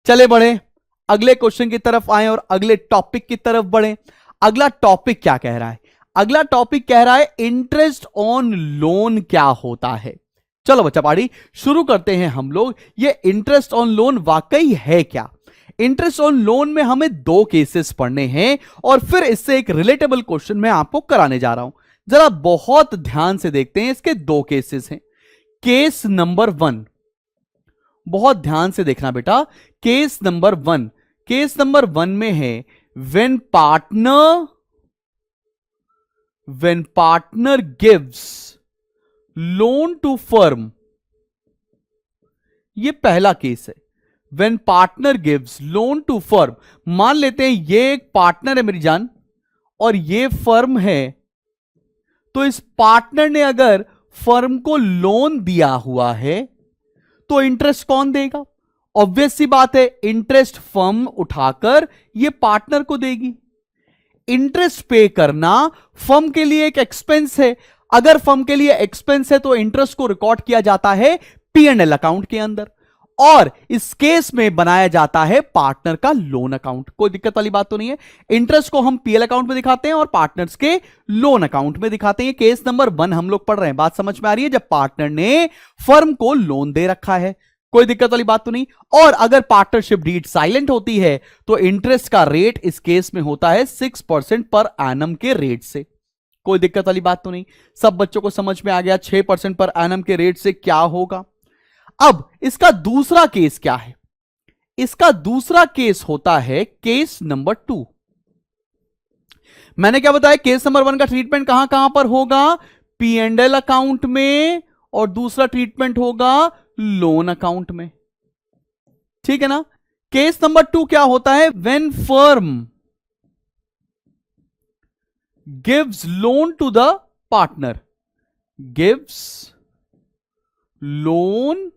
चले बढ़े अगले क्वेश्चन की तरफ आए और अगले टॉपिक की तरफ बढ़े। अगला टॉपिक क्या कह रहा है? अगला टॉपिक कह रहा है इंटरेस्ट ऑन लोन क्या होता है। चलो बच्चा पाड़ी शुरू करते हैं हम लोग। ये इंटरेस्ट ऑन लोन वाकई है क्या? इंटरेस्ट ऑन लोन में हमें दो केसेस पढ़ने हैं और फिर इससे एक रिलेटेबल क्वेश्चन मैं आपको कराने जा रहा हूं। जरा बहुत ध्यान से देखते हैं, इसके दो केसेस हैं। केस नंबर 1, बहुत ध्यान से देखना बेटा। केस नंबर 1, केस नंबर 1 में है when partner gives loan to firm. ये पहला केस है, when partner gives loan to firm. मान लेते हैं ये एक पार्टनर है मेरी जान और ये फर्म है, तो इस पार्टनर ने अगर फर्म को लोन दिया हुआ है तो इंटरेस्ट कौन देगा? ऑब्वियस सी बात है, इंटरेस्ट फर्म उठाकर ये पार्टनर को देगी। इंटरेस्ट पे करना फर्म के लिए एक एक्सपेंस है। अगर फर्म के लिए एक्सपेंस है तो इंटरेस्ट को रिकॉर्ड किया जाता है P&L अकाउंट के अंदर और इस केस में बनाया जाता है पार्टनर का लोन अकाउंट। कोई दिक्कत वाली बात तो नहीं है। इंटरेस्ट को हम PL अकाउंट में दिखाते हैं और पार्टनर्स के लोन अकाउंट में दिखाते हैं। केस नंबर 1 हम लोग पढ़ रहे हैं, बात समझ में आ रही है? जब पार्टनर ने फर्म को लोन दे रखा है, कोई दिक्कत वाली बात तो नहीं। और अगर पार्टनरशिप डीड साइलेंट होती है तो इंटरेस्ट का रेट इस केस में होता है 6% पर एनम के रेट से। कोई दिक्कत वाली बात तो नहीं। सब बच्चों को समझ में आ गया 6% पर एनम के रेट से क्या होगा। अब इसका दूसरा केस क्या है? इसका दूसरा केस होता है केस नंबर 2। मैंने क्या बताया? केस नंबर 1 का ट्रीटमेंट कहां कहां पर होगा? P&L अकाउंट में, और दूसरा ट्रीटमेंट होगा लोन अकाउंट में। ठीक है ना? केस नंबर 2 क्या होता है? When firm gives loan to the partner, gives loan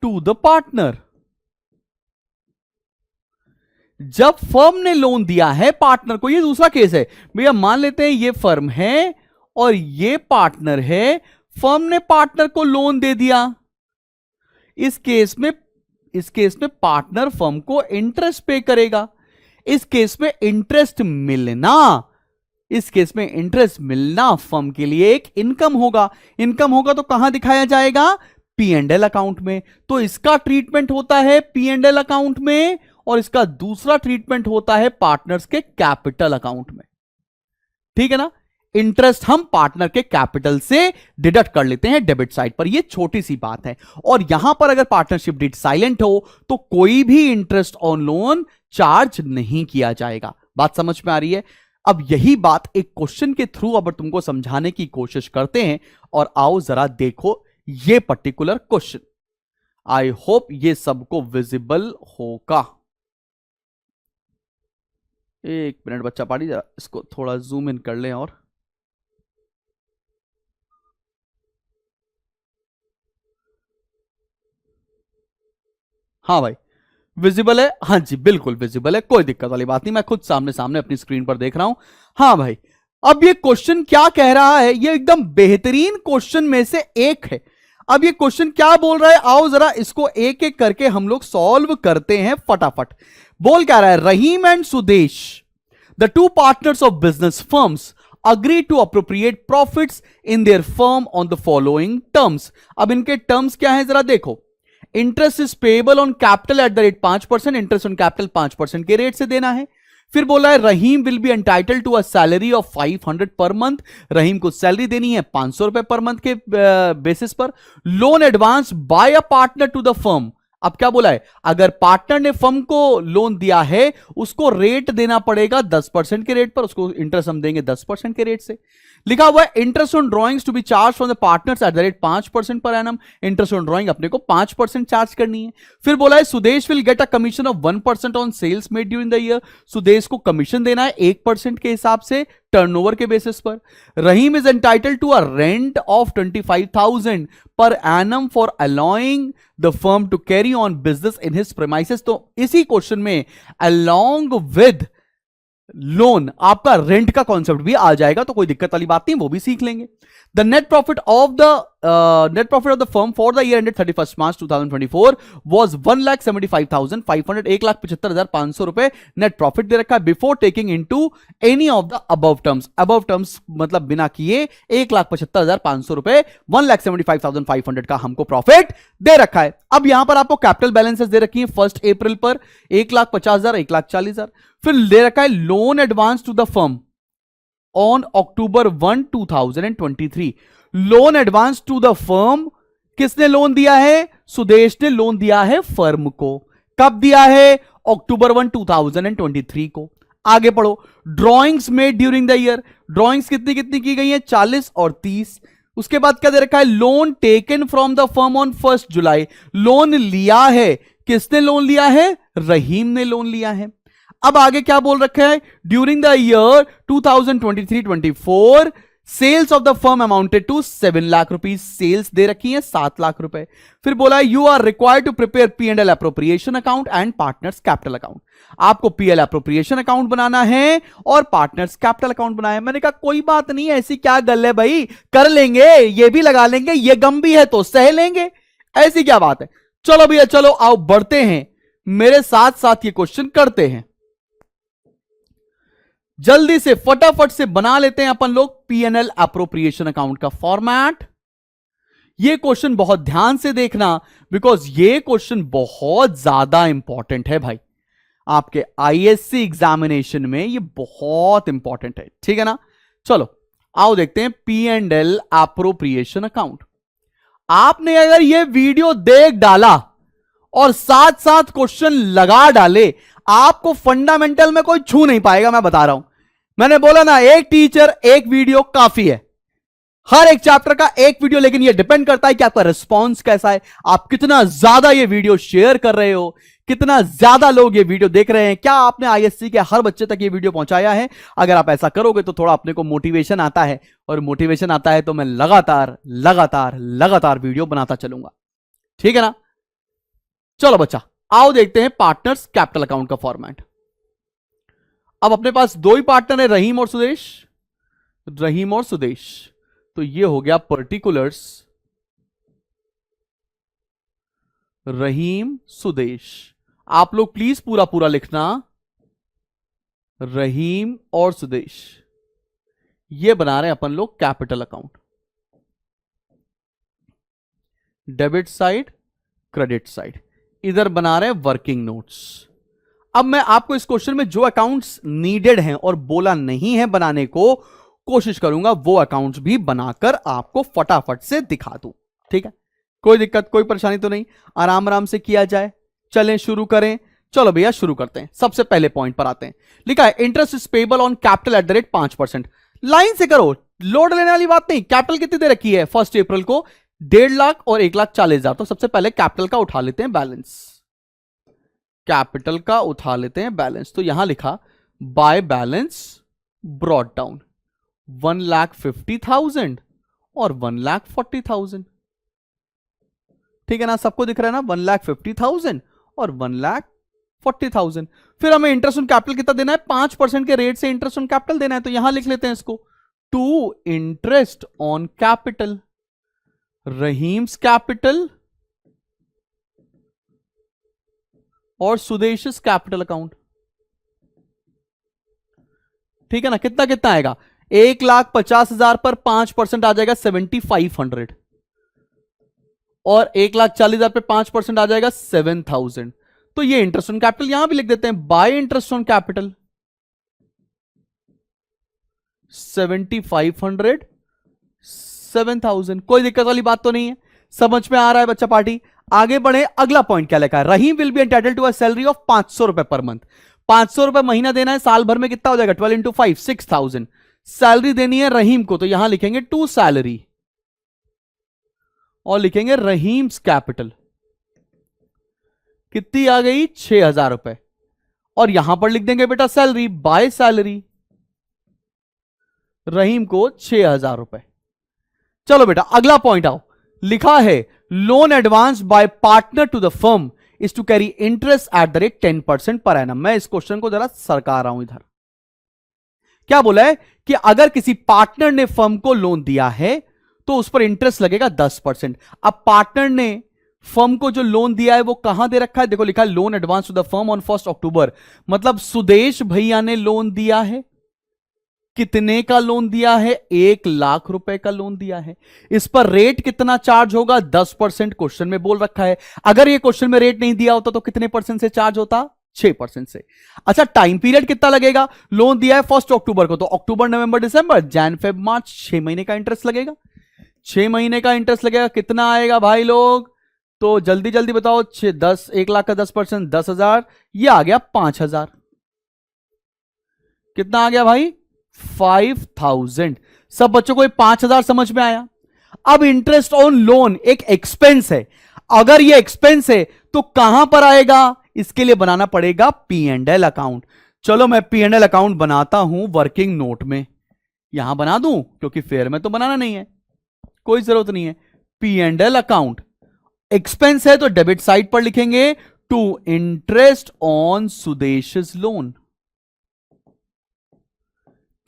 to the partner. जब फर्म ने लोन दिया है पार्टनर को, ये दूसरा केस है भैया। मान लेते हैं ये फर्म है और ये पार्टनर है, फर्म ने पार्टनर को लोन दे दिया। इस केस में पार्टनर फर्म को इंटरेस्ट पे करेगा। इस केस में इंटरेस्ट मिलना फर्म के लिए एक इनकम होगा। इनकम होगा तो कहां दिखाया जाएगा? P&L अकाउंट में। तो इसका ट्रीटमेंट होता है P&L अकाउंट में और इसका दूसरा ट्रीटमेंट होता है पार्टनर्स के कैपिटल अकाउंट में। ठीक है ना? इंटरेस्ट हम पार्टनर के कैपिटल से डिडक्ट कर लेते हैं डेबिट साइड पर। यह छोटी सी बात है। और यहां पर अगर पार्टनरशिप डीड साइलेंट हो तो कोई भी इंटरेस्ट ऑन लोन चार्ज नहीं किया जाएगा। बात समझ में आ रही है? अब यही बात एक क्वेश्चन के थ्रू अब तुमको समझाने की कोशिश करते हैं और आओ जरा देखो ये पर्टिकुलर क्वेश्चन। आई होप ये सबको विजिबल होगा। एक मिनट बच्चा पाड़ी, जरा इसको थोड़ा जूम इन कर लें। और हाँ भाई विजिबल है? हाँ जी बिल्कुल विजिबल है, कोई दिक्कत वाली बात नहीं। मैं खुद सामने सामने अपनी स्क्रीन पर देख रहा हूं। हाँ भाई, अब ये क्वेश्चन क्या कह रहा है? ये एकदम बेहतरीन क्वेश्चन में से एक है। अब ये क्वेश्चन क्या बोल रहा है? आओ जरा इसको एक एक करके हम लोग सॉल्व करते हैं फटाफट। बोल क्या रहा है? Rahim and Sudesh, the two partners of business firms, agree to appropriate profits in their firm on the following terms। अब इनके टर्म्स क्या है जरा देखो। Interest is payable on capital at the rate 5%, interest on capital 5% के रेट से देना है। फिर बोला है Rahim will be entitle to a salary of 500 per month. रहीम को सैलरी देनी है 500 रुपए पर मंथ के बेसिस पर। Loan advance by a partner to the firm. अब क्या बोला है? अगर पार्टनर ने फर्म को लोन दिया है उसको रेट देना पड़ेगा 10% के रेट पर, उसको इंटरेस्ट हम देंगे 10% के रेट से। लिखा हुआ है interest on drawings to be charged from the partners at the rate 5% per annum. Interest on drawing अपने को 5% चार्ज करनी है। फिर बोला है Sudesh will get a commission of 1% on sales made during the year. Sudesh को कमीशन देना है 1% के हिसाब से टर्नओवर के बेसिस पर। Rahim is entitle to a rent of 25,000 per annum for allowing the firm to carry on business in his premises. तो इसी क्वेश्चन में अलोंग विद लोन आपका रेंट का कॉन्सेप्ट भी आ जाएगा, तो कोई दिक्कत वाली बात नहीं, वो भी सीख लेंगे। The net profit of the net profit of the firm for the year ended 31st March 2024 was 1,75,500 1,75,500 रुपए नेट प्रॉफिट दे रखा है before taking into any of the above terms. Above terms मतलब बिना किए 1,75,500 रुपए 1,75,500 का हमको प्रॉफिट दे रखा है। अब यहां पर आपको कैपिटल बैलेंसेस दे रखी है 1 अप्रैल पर 1,50,000 1,40,000। फिर दे रखा है loan advance to the firm on October 1, 2023। Loan advance to the firm किसने लोन दिया है? सुदेश ने लोन दिया है फर्म को। कब दिया है? October 1, 2023 को। आगे पढ़ो। Drawings made during the year, drawings कितनी कितनी की गई है? 40 और 30। उसके बाद क्या दे रखा है? Loan taken from the firm on 1 July. Loan लिया है, किसने लोन लिया है? रहीम ने लोन लिया है। अब आगे क्या बोल रखा है? During the year 2023-24 sales of the firm amounted to 7 lakh rupees. Sales दे रखी है 7 लाख रुपए। फिर बोला you are required to prepare P&L appropriation account and partners capital account. आपको PL अप्रोप्रिएशन अकाउंट बनाना है और पार्टनर्स कैपिटल अकाउंट बनाया है। मैंने कहा कोई बात नहीं, ऐसी क्या गल है भाई, कर लेंगे, ये भी लगा लेंगे, ये गम भी है तो सह लेंगे, ऐसी क्या बात है। चलो भैया चलो आओ बढ़ते हैं, मेरे साथ साथ ये क्वेश्चन करते हैं। जल्दी से फटाफट से बना लेते हैं अपन लोग P&L अप्रोप्रिएशन अकाउंट का फॉर्मेट। ये क्वेश्चन बहुत ध्यान से देखना बिकॉज ये क्वेश्चन बहुत ज्यादा इंपॉर्टेंट है भाई, आपके ISC एग्जामिनेशन में ये बहुत इंपॉर्टेंट है, ठीक है ना। चलो आओ देखते हैं P&L अप्रोप्रिएशन अकाउंट। आपने अगर ये वीडियो देख डाला और साथ साथ क्वेश्चन लगा डाले, आपको फंडामेंटल में कोई छू नहीं पाएगा, मैं बता रहा हूं। मैंने बोला ना, एक टीचर एक वीडियो काफी है, हर एक चैप्टर का एक वीडियो, लेकिन यह डिपेंड करता है कि आपका रिस्पॉन्स कैसा है, आप कितना ज्यादा ये वीडियो शेयर कर रहे हो, कितना ज्यादा लोग ये वीडियो देख रहे हैं, क्या आपने ISC के हर बच्चे तक ये वीडियो पहुंचाया है। अगर आप ऐसा करोगे तो थोड़ा अपने को मोटिवेशन आता है, और मोटिवेशन आता है तो मैं लगातार लगातार लगातार वीडियो बनाता चलूंगा, ठीक है ना। चलो बच्चा आओ देखते हैं पार्टनर्स कैपिटल अकाउंट का फॉर्मेट। अब अपने पास दो ही पार्टनर है, रहीम और सुदेश। रहीम और सुदेश, तो ये हो गया पर्टिकुलर्स रहीम सुदेश। आप लोग प्लीज पूरा पूरा लिखना, रहीम और सुदेश, ये बना रहे हैं अपन लोग capital account. Debit side credit side, इधर बना रहे हैं वर्किंग नोट्स। अब मैं आपको इस क्वेश्चन में जो अकाउंट्स नीडेड हैं और बोला नहीं है बनाने को, कोशिश करूंगा वो अकाउंट्स भी बनाकर आपको फटाफट से दिखा दूं, ठीक है। कोई दिक्कत कोई परेशानी तो नहीं, आराम आराम से किया जाए। चलें शुरू करें। चलो भैया शुरू करते हैं। सबसे पहले पॉइंट पर आते हैं। लिखा है interest is payable on capital at the rate 5%। Line से करो, लोड लेने वाली बात नहीं। कैपिटल कितनी दे रखी है 1 अप्रैल को? 1.5 लाख और 1,40,000। तो सबसे पहले कैपिटल का उठा लेते हैं बैलेंस, कैपिटल का उठा लेते हैं बैलेंस। तो यहां लिखा बाय बैलेंस ब्रॉट डाउन 1,50,000 और 1,40,000, ठीक है ना। सबको दिख रहा है ना, 1,50,000 और 1,40,000। फिर हमें इंटरेस्ट ऑन कैपिटल कितना देना है? 5% के रेट से इंटरेस्ट ऑन कैपिटल देना है। तो यहां लिख लेते हैं इसको, to interest on capital Rahim's capital और सुदेश कैपिटल अकाउंट, ठीक है ना। कितना कितना आएगा? 1,50,000 पर 5% आ जाएगा 7,500 और 1,40,000 पे 5% आ जाएगा 7,000। तो ये इंटरेस्ट ऑन कैपिटल यहां भी लिख देते हैं, बाय इंटरेस्ट ऑन कैपिटल 7,500 7,000। कोई दिक्कत वाली बात तो नहीं है, समझ में आ रहा है बच्चा पार्टी। आगे बढ़े, अगला पॉइंट क्या लिखा है? Rahim will be entitled to a salary of 500 रुपए पर मंथ। 500 रुपए महीना देना है, साल भर में कितना हो जाएगा? 12 × 5 6,000 सैलरी देनी है रहीम को। तो यहां लिखेंगे टू सैलरी और लिखेंगे रहीम्स कैपिटल। कितनी आ गई? 6,000 रुपए। और यहां पर लिख देंगे बेटा सैलरी बाय सैलरी, रहीम को 6,000 रुपए। चलो बेटा अगला पॉइंट आओ। लिखा है loan advance by partner to the firm is to carry interest at the rate 10% per annum. मैं इस क्वेश्चन को जरा सरका रहा हूं इधर। क्या बोला है कि अगर किसी पार्टनर ने फर्म को लोन दिया है तो उस पर इंटरेस्ट लगेगा 10%। अब पार्टनर ने फर्म को जो लोन दिया है वो कहां दे रखा है, देखो लिखा है loan advance to the firm on 1 October, मतलब सुदेश भैया ने लोन दिया है। कितने का लोन दिया है? 1 लाख रुपए का लोन दिया है। इस पर रेट कितना चार्ज होगा? 10% क्वेश्चन में बोल रखा है। अगर ये क्वेश्चन में रेट नहीं दिया होता तो कितने परसेंट से चार्ज होता? 6% से। अच्छा, टाइम पीरियड कितना लगेगा? लोन दिया है 1 अक्टूबर को, तो अक्टूबर नवंबर दिसंबर जैन फेब मार्च 6 महीने का इंटरेस्ट लगेगा। 6 महीने का इंटरेस्ट लगेगा। कितना आएगा भाई लोग? तो जल्दी जल्दी बताओ। 10, 1 लाख का 10%, 10,000, ये आ गया 5,000। कितना आ गया भाई? 5,000। सब बच्चों को 5,000 समझ में आया? अब इंटरेस्ट ऑन लोन एक एक्सपेंस है। अगर ये एक्सपेंस है तो कहां पर आएगा? इसके लिए बनाना पड़ेगा P&L अकाउंट। चलो मैं P&L अकाउंट बनाता हूं वर्किंग नोट में, यहां बना दूं क्योंकि फेयर में तो बनाना नहीं है, कोई जरूरत नहीं है। P&L अकाउंट एक्सपेंस है तो डेबिट साइड पर लिखेंगे to interest on Sudesh loan.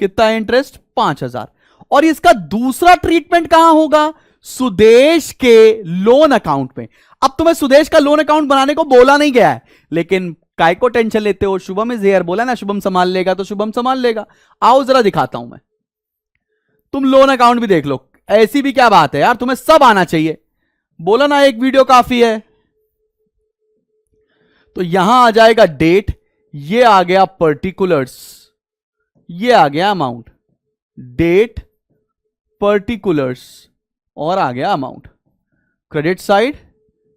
कितना इंटरेस्ट? 5,000। और इसका दूसरा ट्रीटमेंट कहां होगा? सुदेश के लोन अकाउंट में। अब तुम्हें सुदेश का लोन अकाउंट बनाने को बोला नहीं गया है, लेकिन काय को टेंशन लेते हो? शुभम इज हियर बोला ना, शुभम संभाल लेगा तो शुभम संभाल लेगा। आओ जरा दिखाता हूं मैं, तुम लोन अकाउंट भी देख लो। ऐसी भी क्या बात है यार, तुम्हें सब आना चाहिए। बोला ना एक वीडियो काफी है। तो यहां आ जाएगा डेट, ये आ गया पर्टिकुलर्स, ये आ गया अमाउंट। डेट, पर्टिकुलर्स और आ गया amount. Credit side,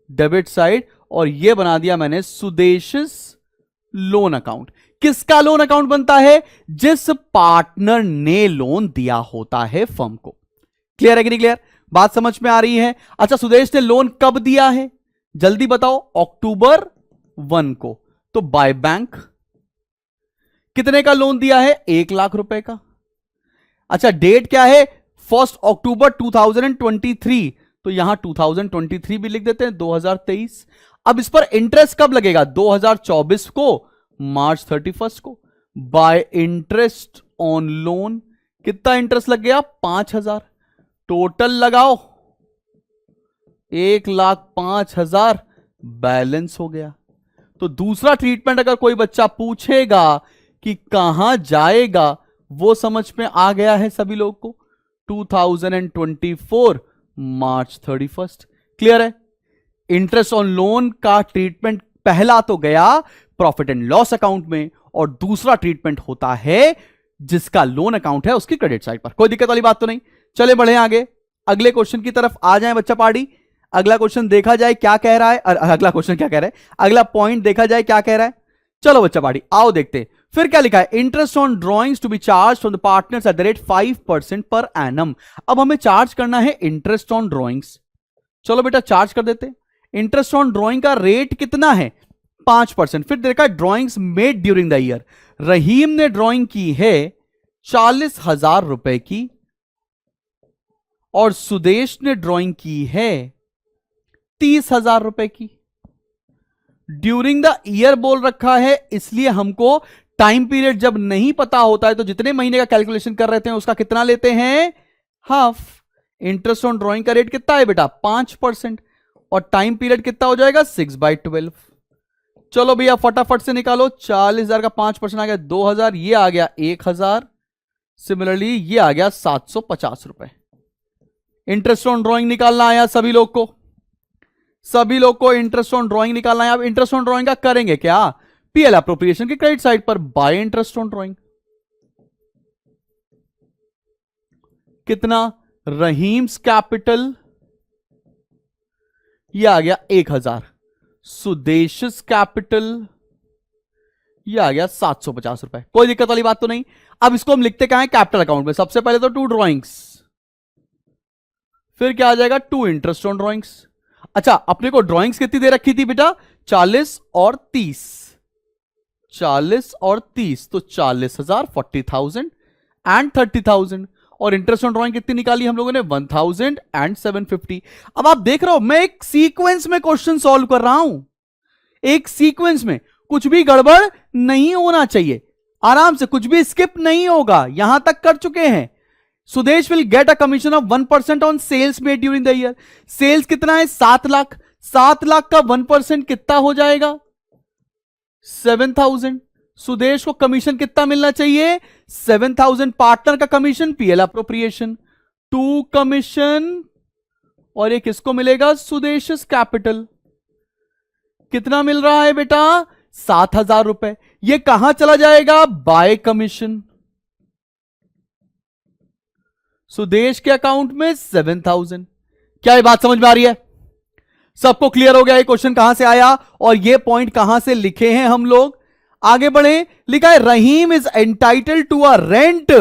debit side, और ये बना दिया मैंने सुदेश लोन अकाउंट। किसका लोन अकाउंट बनता है? जिस पार्टनर ने लोन दिया होता है फर्म को। क्लियर है कि नहीं क्लियर? बात समझ में आ रही है? अच्छा, सुदेश ने लोन कब दिया है जल्दी बताओ? October 1 को। तो बाय बैंक कितने का लोन दिया है? 1 लाख रुपए का। अच्छा, डेट क्या है? 1 अक्टूबर 2023, तो यहां 2023 भी लिख देते हैं, 2023। अब इस पर इंटरेस्ट कब लगेगा? 2024 को, मार्च 31 को। बाय इंटरेस्ट ऑन लोन कितना इंटरेस्ट लग गया? 5,000। टोटल लगाओ 1,05,000 बैलेंस हो गया। तो दूसरा ट्रीटमेंट अगर कोई बच्चा पूछेगा कि कहां जाएगा, वो समझ में आ गया है सभी लोग को। 2024 मार्च 31। क्लियर है? इंटरेस्ट ऑन लोन का ट्रीटमेंट पहला तो गया प्रॉफिट एंड लॉस अकाउंट में, और दूसरा ट्रीटमेंट होता है जिसका लोन अकाउंट है उसकी क्रेडिट साइड पर। कोई दिक्कत वाली बात तो नहीं? चले बढ़े आगे, अगले क्वेश्चन की तरफ आ जाए बच्चा पार्टी। अगला क्वेश्चन देखा जाए क्या कह रहा है। अगला क्वेश्चन क्या कह रहा है, अगला पॉइंट देखा जाए क्या कह रहा है। चलो बच्चा पार्टी आओ देखते हैं। फिर क्या लिखा है? Interest on drawings to be charged from the partners at the rate 5% per annum. अब हमें चार्ज करना है इंटरेस्ट ऑन ड्रॉइंग्स। चलो बेटा चार्ज कर देते। इंटरेस्ट ऑन ड्रॉइंग का रेट कितना है? 5%। फिर देखा drawings made during the year. Rahim ने ड्रॉइंग की है 40,000 रुपए की, और सुदेश ने ड्रॉइंग की है 30,000 रुपए की। ड्यूरिंग द ईयर बोल रखा है, इसलिए हमको टाइम पीरियड जब नहीं पता होता है तो जितने महीने का कैलकुलेशन कर रहे थे उसका कितना लेते हैं? हाफ। इंटरेस्ट ऑन ड्रॉइंग का रेट कितना है बेटा? 5%, और टाइम पीरियड कितना हो जाएगा? 6/12। चलो भैया फटाफट से निकालो। 40,000 का 5% आ गया 2,000, ये आ गया 1,000। सिमिलरली ये आ गया 750 रुपए। इंटरेस्ट ऑन ड्रॉइंग निकालना आया सभी लोग को? सभी लोग को इंटरेस्ट ऑन ड्रॉइंग निकालना है। अब इंटरेस्ट ऑन ड्रॉइंग का करेंगे क्या? पीएल एप्रोप्रिएशन की क्रेडिट साइड पर बाय इंटरेस्ट ऑन ड्रॉइंग। कितना? रहीम्स कैपिटल, यह आ गया 1,000। सुदेश कैपिटल, यह आ गया 750 रुपए। कोई दिक्कत वाली बात तो नहीं? अब इसको हम लिखते क्या है कैपिटल अकाउंट में? सबसे पहले तो 2 ड्रॉइंग्स, फिर क्या आ जाएगा? 2 इंटरेस्ट ऑन ड्रॉइंग्स। अच्छा, अपने को ड्रॉइंग्स कितनी दे रखी थी बेटा? 40 और 30। 40 और 30, तो 40,000, 40,000 एंड 30,000। और इंटरेस्ट ऑन ड्रॉइंग कितनी निकाली हम लोगों ने? 1,000 एंड 750। अब आप देख रहे हो मैं एक सीक्वेंस में क्वेश्चन सॉल्व कर रहा हूं। एक सीक्वेंस में कुछ भी गड़बड़ नहीं होना चाहिए, आराम से कुछ भी स्किप नहीं होगा। यहां तक कर चुके हैं, Sudesh will get a commission of 1% on sales made during the year. Sales कितना है? 7 लाख। 7 लाख का 1% कितना हो जाएगा? 7,000। सुदेश को कमीशन कितना मिलना चाहिए? 7,000। पार्टनर का कमीशन पीएल अप्रोप्रिएशन, 2 कमीशन, और ये किसको मिलेगा? सुदेश कैपिटल। कितना मिल रहा है बेटा? 7,000 रुपए। ये कहां चला जाएगा? Bye commission. सुदेश के अकाउंट में 7,000। क्या ये बात समझ में आ रही है? सबको क्लियर हो गया ये क्वेश्चन कहां से आया और ये पॉइंट कहां से लिखे हैं हम लोग? आगे बढ़े। लिखा है Rahim is entitled to a rent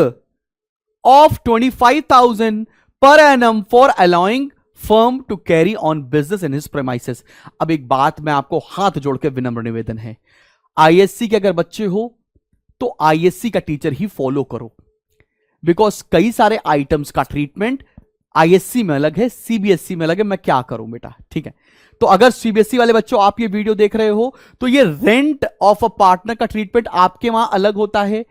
of 25,000 per annum for allowing firm to carry on business in his premises. अब एक बात मैं आपको हाथ जोड़ के विनम्र निवेदन है, आईएससी के अगर बच्चे हो तो आईएससी का टीचर ही फॉलो करो, बिकॉज कई सारे आइटम्स का ट्रीटमेंट आईएससी में अलग है, सीबीएसई में अलग है। मैं क्या करूं बेटा, ठीक है। तो अगर सीबीएसई वाले बच्चों आप ये वीडियो देख रहे हो तो ये रेंट ऑफ अ पार्टनर का ट्रीटमेंट आपके वहां अलग होता है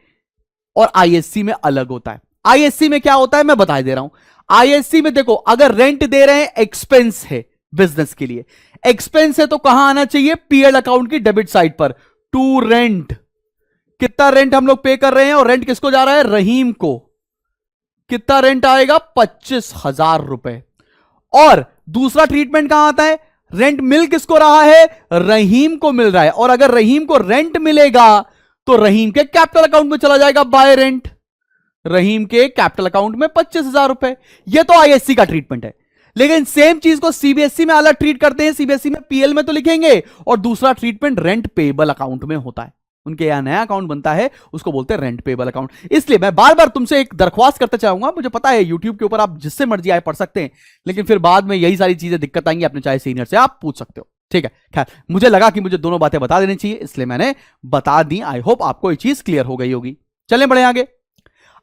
और आईएससी में अलग होता है। आईएससी में क्या होता है मैं बता दे रहा हूं। आईएससी में देखो, अगर रेंट दे रहे हैं, एक्सपेंस है बिजनेस के लिए, एक्सपेंस है तो कहां आना चाहिए? पीएल अकाउंट की डेबिट साइड पर। टू रेंट, कितना रेंट हम लोग पे कर रहे हैं और रेंट किसको जा रहा है? रहीम को। कितना रेंट आएगा? 25,000 रुपए। और दूसरा ट्रीटमेंट कहां आता है? रेंट मिल किसको रहा है? रहीम को मिल रहा है। और अगर रहीम को रेंट मिलेगा तो रहीम के कैपिटल अकाउंट में चला जाएगा बाय रेंट। रहीम के कैपिटल अकाउंट में 25,000 रुपए। यह तो आईएससी का ट्रीटमेंट है। लेकिन सेम चीज को सीबीएसई में अलग ट्रीट करते हैं। सीबीएसई में पीएल में तो लिखेंगे और दूसरा ट्रीटमेंट रेंट पेबल अकाउंट में होता है। उनके यहां नया अकाउंट बनता है, उसको बोलते हैं रेंट पेबल अकाउंट। इसलिए मैं बार बार तुमसे एक दरख्वास्त करते चाहूंगा, मुझे पता है यूट्यूब के ऊपर आप जिससे मर्जी आए पढ़ सकते हैं, लेकिन फिर बाद में यही सारी चीजें दिक्कत आएंगी, अपने चाहे सीनियर से आप पूछ सकते हो, ठीक है। खैर, मुझे लगा कि मुझे दोनों बातें बता देनी चाहिए, इसलिए मैंने बता दी। आई होप आपको ये चीज क्लियर हो गई होगी। चलें बढ़े आगे,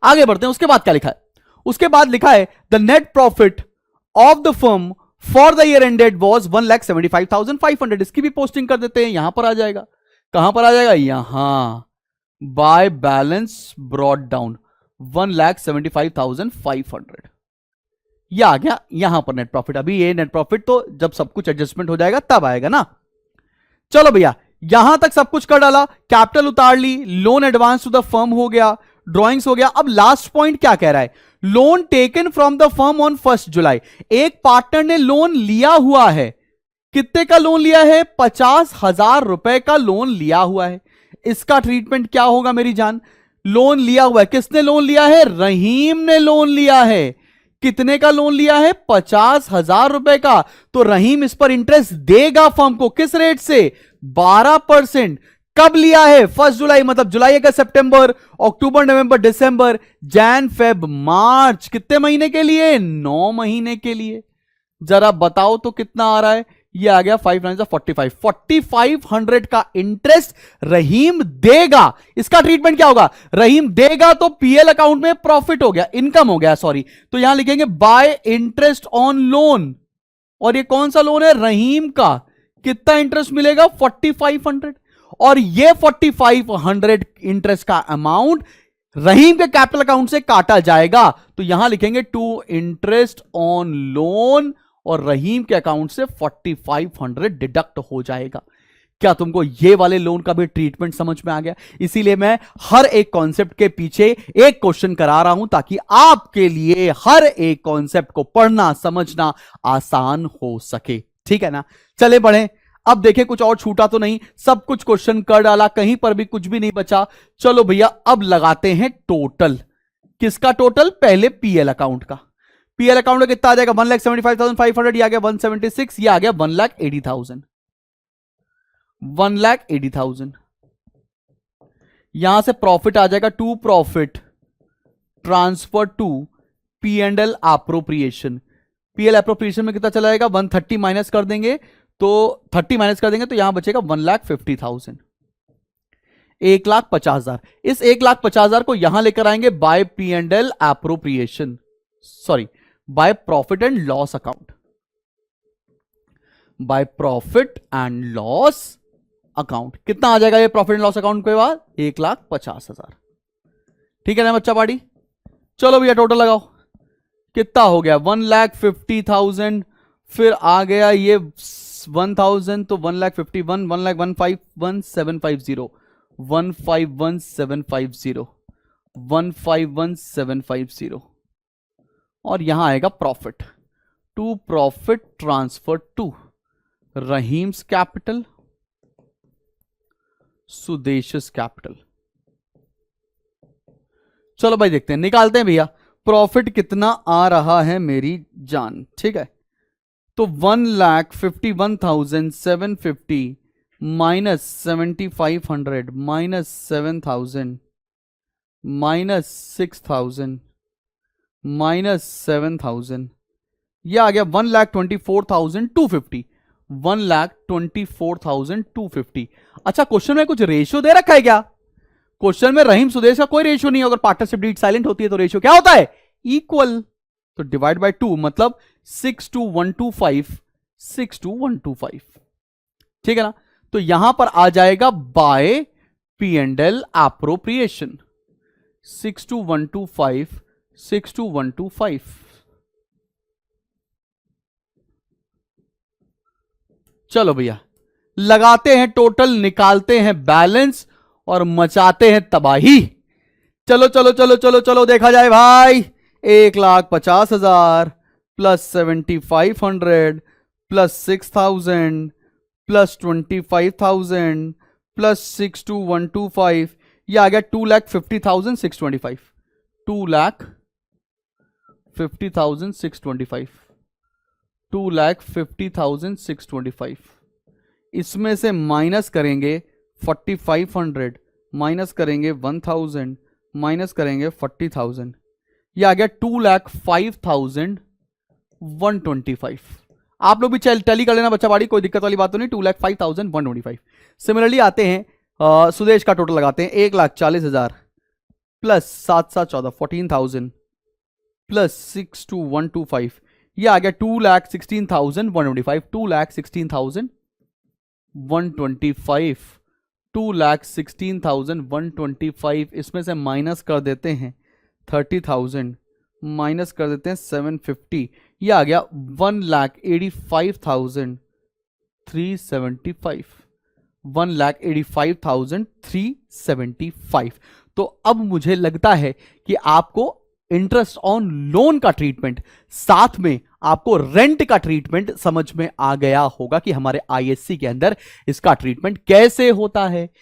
आगे बढ़ते हैं। उसके बाद क्या लिखा है? उसके बाद लिखा है the net profit of the firm for the year ended was 1,75,500। इसकी भी पोस्टिंग कर देते हैं, यहां पर आ जाएगा। कहां पर आ जाएगा? यहां बाय बैलेंस ब्रॉट डाउन 1,75,500। यह आ गया यहां पर नेट प्रॉफिट। अभी ये नेट प्रॉफिट तो जब सब कुछ एडजस्टमेंट हो जाएगा तब आएगा ना। चलो भैया, यहां तक सब कुछ कर डाला, कैपिटल उतार ली, loan advance to the firm हो गया, ड्रॉइंग्स हो गया। अब लास्ट पॉइंट क्या कह रहा है? Loan taken from the firm on 1 जुलाई। एक पार्टनर ने लोन लिया हुआ है। कितने का लोन लिया है? 50,000 रुपए का लोन लिया हुआ है। इसका ट्रीटमेंट क्या होगा मेरी जान? लोन लिया हुआ है, किसने लोन लिया है? रहीम ने लोन लिया है। कितने का लोन लिया है? 50,000 रुपए का। तो रहीम इस पर इंटरेस्ट देगा फर्म को। किस रेट से? 12%। कब लिया है? 1 जुलाई, मतलब जुलाई, अगस्त, सितंबर, अक्टूबर, नवंबर, दिसंबर, जैन, फेब, मार्च। कितने महीने के लिए? 9 महीने के लिए। जरा बताओ तो कितना आ रहा है? ये आ गया 5 9 45, 4,500 का इंटरेस्ट रहीम देगा। इसका ट्रीटमेंट क्या होगा? रहीम देगा तो पीएल अकाउंट में प्रॉफिट हो गया, इनकम हो गया, सॉरी। तो यहां लिखेंगे बाय इंटरेस्ट ऑन लोन। और ये कौन सा लोन है? रहीम का। कितना इंटरेस्ट मिलेगा? 4,500। और ये 4,500 इंटरेस्ट का अमाउंट रहीम के कैपिटल अकाउंट से काटा जाएगा। तो यहां लिखेंगे टू इंटरेस्ट ऑन लोन और रहीम के अकाउंट से 4,500 डिडक्ट हो जाएगा। क्या तुमको ये वाले लोन का भी ट्रीटमेंट समझ में आ गया? इसीलिए मैं हर एक कॉन्सेप्ट के पीछे एक क्वेश्चन करा रहा हूं, ताकि आपके लिए हर एक कॉन्सेप्ट को पढ़ना समझना आसान हो सके, ठीक है ना। चले बढ़े। अब देखें कुछ और छूटा तो नहीं, सब कुछ क्वेश्चन कर डाला, कहीं पर भी कुछ भी नहीं बचा। चलो भैया, अब लगाते हैं टोटल। किसका टोटल? पहले पीएल अकाउंट का। पीएल अकाउंट में कितना आ जाएगा? 1,75,500। ये आ गया 176, ये आ गया 1,80,000। 1,80,000। यहां से प्रॉफिट आ जाएगा to profit transfer to P and L appropriation. PL appropriation में कितना चला जाएगा? 130 माइनस कर देंगे तो 30 माइनस कर देंगे तो यहां बचेगा 1,50,000। 1,50,000। इस 1,50,000 को यहां लेकर आएंगे by P and L appropriation, sorry, by profit and loss account. By profit and loss account कितना आ जाएगा? ये प्रॉफिट एंड लॉस अकाउंट के बाद 1,50,000। ठीक है ना बच्चा पार्टी? चलो भैया टोटल लगाओ। कितना हो गया 1,50,000, फिर आ गया ये 1,000, तो 1,51,000, 1,15,1,750, 151,750, 151,750, और यहां आएगा profit to profit transfer to Rahim's capital, Sudesh's capital. चलो भाई देखते हैं, निकालते हैं भैया प्रॉफिट कितना आ रहा है मेरी जान। ठीक है, तो 1,51,750 माइनस 7,500 माइनस 7,000 माइनस 6,000 माइनस 7,000, यह आ गया 1,24,250, 1,24,250। अच्छा, क्वेश्चन में कुछ रेशियो दे रखा है क्या? क्वेश्चन में रहीम सुदेश का कोई रेशियो नहीं है। अगर पार्टनरशिप डीड साइलेंट होती है तो रेशियो क्या होता है? इक्वल। तो डिवाइड बाय 2, मतलब 6:125, 6:125। ठीक है ना? तो यहां पर आ जाएगा बाय P&L एप्रोप्रिएशन, 6:125, 6:125। चलो भैया लगाते हैं टोटल, निकालते हैं बैलेंस और मचाते हैं तबाही। चलो चलो चलो चलो चलो देखा जाए भाई। 1,50,000 प्लस 7,500 प्लस 6,000 प्लस 25,000 प्लस 6,125, ये आ गया 2,50,625, 2,50,625, 2,50,625। इसमें से माइनस करेंगे 4,500, माइनस करेंगे 1,000, माइनस करेंगे 40,000, ये आ गया 2,05,125। आप लोग भी टैली कर लेना बच्चा बाड़ी, कोई दिक्कत वाली बात तो नहीं। 2,05,125। सिमिलरली आते हैं सुदेश का टोटल लगाते हैं, 1,40,000 प्लस 7,7,14 14,000 प्लस 6,125, ये आ गया 2,16,125, 2,16,125, 2,16,125। इसमें से माइनस कर देते हैं 30,000, माइनस कर देते हैं 750, ये आ गया 1,85,375, 1,85,375। तो अब मुझे लगता है कि आपको इंटरेस्ट ऑन लोन का ट्रीटमेंट, साथ में आपको रेंट का ट्रीटमेंट समझ में आ गया होगा कि हमारे आईएससी के अंदर इसका ट्रीटमेंट कैसे होता है।